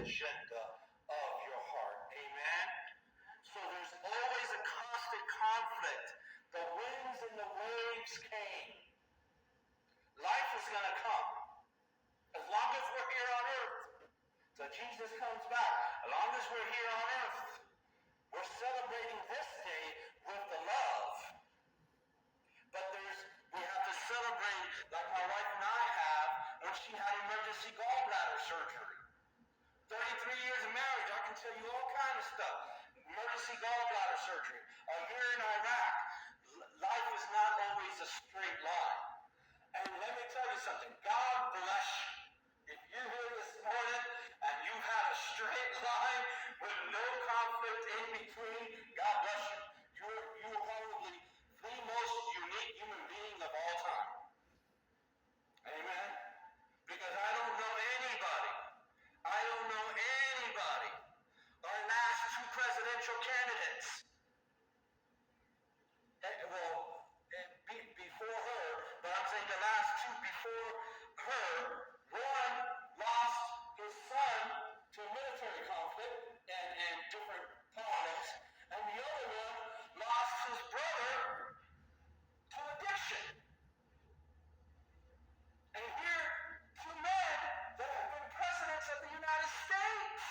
agenda of your heart. Amen? So there's always a constant conflict. The winds and the waves came. Life is going to come. As long as we're here on earth. So Jesus comes back. As long as we're here on earth, we're celebrating this day with the love. But we have to celebrate like my wife and I have when she had emergency gallbladder surgery. 33 years of marriage, I can tell you all kinds of stuff. Emergency gallbladder surgery. A year in Iraq. Life is not always a straight line. And let me tell you something. God bless you. If you're here this morning and you've had a straight line with no conflict in between, God bless you. You are probably the most unique human being of all time. Amen? Because I don't know anybody. Our last two presidential candidates. Before her, but I'm saying the last two before her, one lost his son to a military conflict and different problems, and the other one lost his brother to addiction. And here, two men that have been presidents of the United States,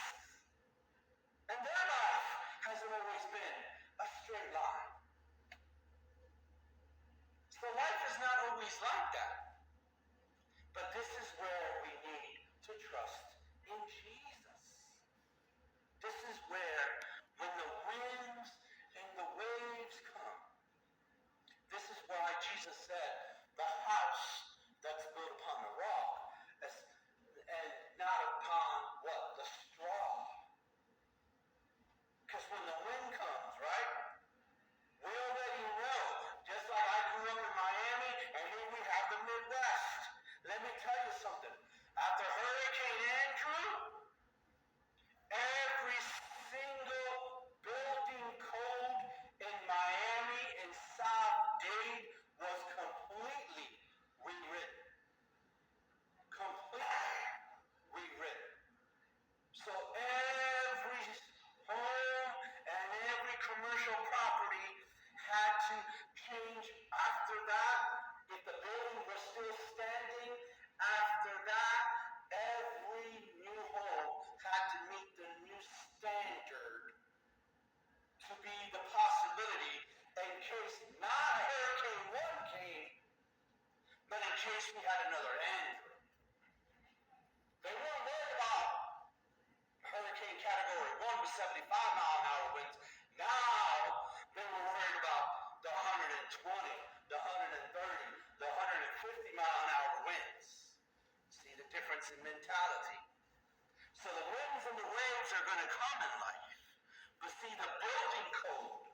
and their life hasn't always been a straight line. So life is not always like that. But this is where we need to trust in Jesus. This is where, when the winds and the waves come, this is why Jesus said, the house that's built upon the rock and not upon what? The straw. Because when the wind comes, right? We already know, just like I grew up in Miami, and here we have the Midwest. Let me tell you something. After Hurricane Andrew, every single building code in Miami and South Dade was completely rewritten. So every home and every commercial property had to change after that. If the building was still standing after that, every new home had to meet the new standard to be the possibility in case not Hurricane 1 came, but in case we had another Andrew. They weren't worried about Hurricane Category 1 with 75-mile-an-hour winds. Now they were worried about the 120, the 130, the 150-mile-an-hour winds. See the difference in mentality. So the winds and the waves are going to come in life. But see, the building code,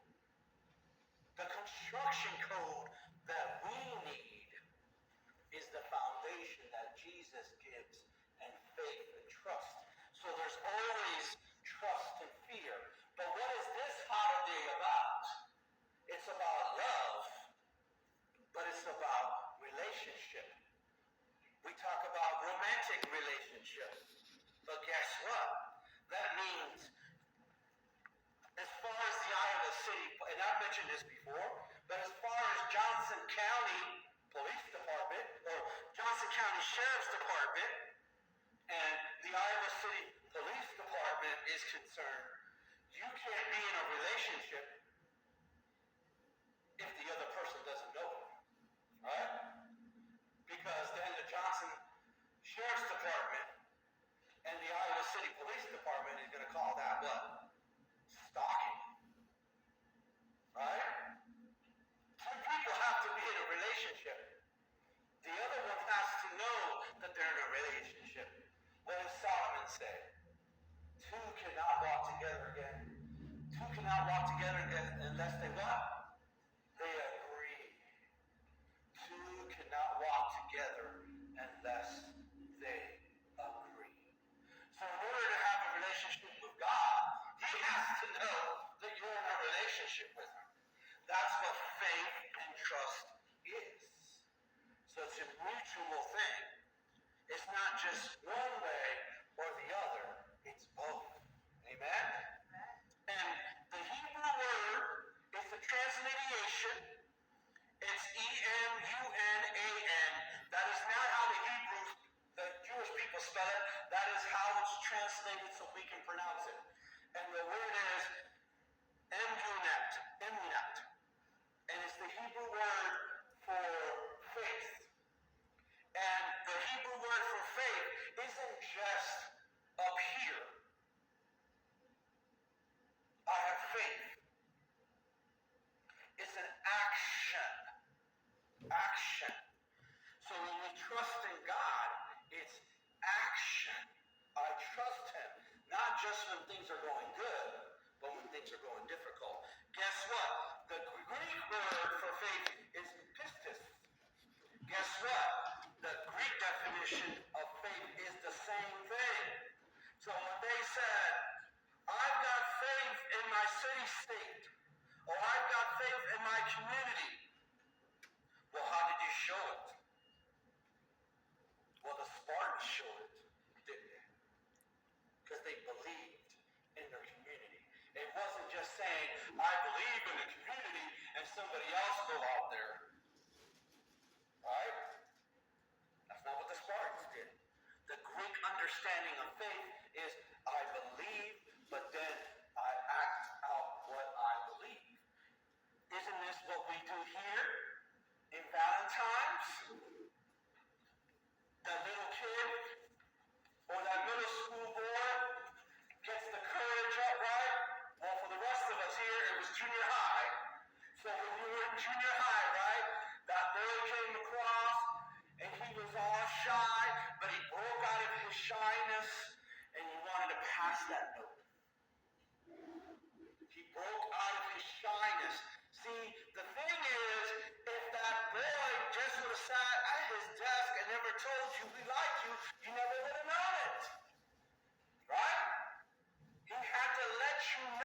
the construction code that we need is the foundation that Jesus gives, and faith and trust. So there's always trust and fear. But what is this holiday about? It's about love, but it's about relationship. We talk about romantic relationships, but guess what? That means, as far as the Iowa City, and I've mentioned this before, but as far as Johnson County Police Department, or Johnson County Sheriff's Department, and the Iowa City Police Department is concerned, you can't be in a relationship if the other person doesn't know it, right? Because then the Johnson Sheriff's Department and the Iowa City Police Department is going to call that what? Stalking, right? Two people have to be in a relationship. The other one has to know that they're in a relationship. What does Solomon say? Two cannot walk together again. Two cannot walk together again unless they what? They agree. Two cannot walk together unless they agree. So in order to have a relationship with God, He has to know that you're in a relationship with Him. That's what faith and trust is. So it's a mutual thing. It's not just one way or the other. It's That is how it's translated so we can pronounce it. And the word is emunat, emunat. And it's the Hebrew word for faith. And the Hebrew word for faith isn't just up here. I have faith. It's an action. Action. So when we trust in God, it's action. I trust Him. Not just when things are going good, but when things are going difficult. Guess what? The Greek word for faith is pistis. Guess what? The Greek definition of faith is the same thing. So when they said, I've got faith in my city-state, or I've got faith in my community, well, how did you show it? Well, the Spartans showed it, didn't they? Because they believed in their community. It wasn't just saying, I believe in the community, and somebody else go out there. Right? That's not what the Spartans did. The Greek understanding of faith is, I believe, but then I act out what I believe. Isn't this what we do here in Valentine's? That little kid or that middle school boy gets the courage up, right? Well, for the rest of us here, it was junior high. So when you were in junior high, right, that boy came across and he was all shy, but he broke out of his shyness and he wanted to pass that note. He broke out of his shyness. See, the thing is, if that boy just would have sat at his desk and never told you we like you,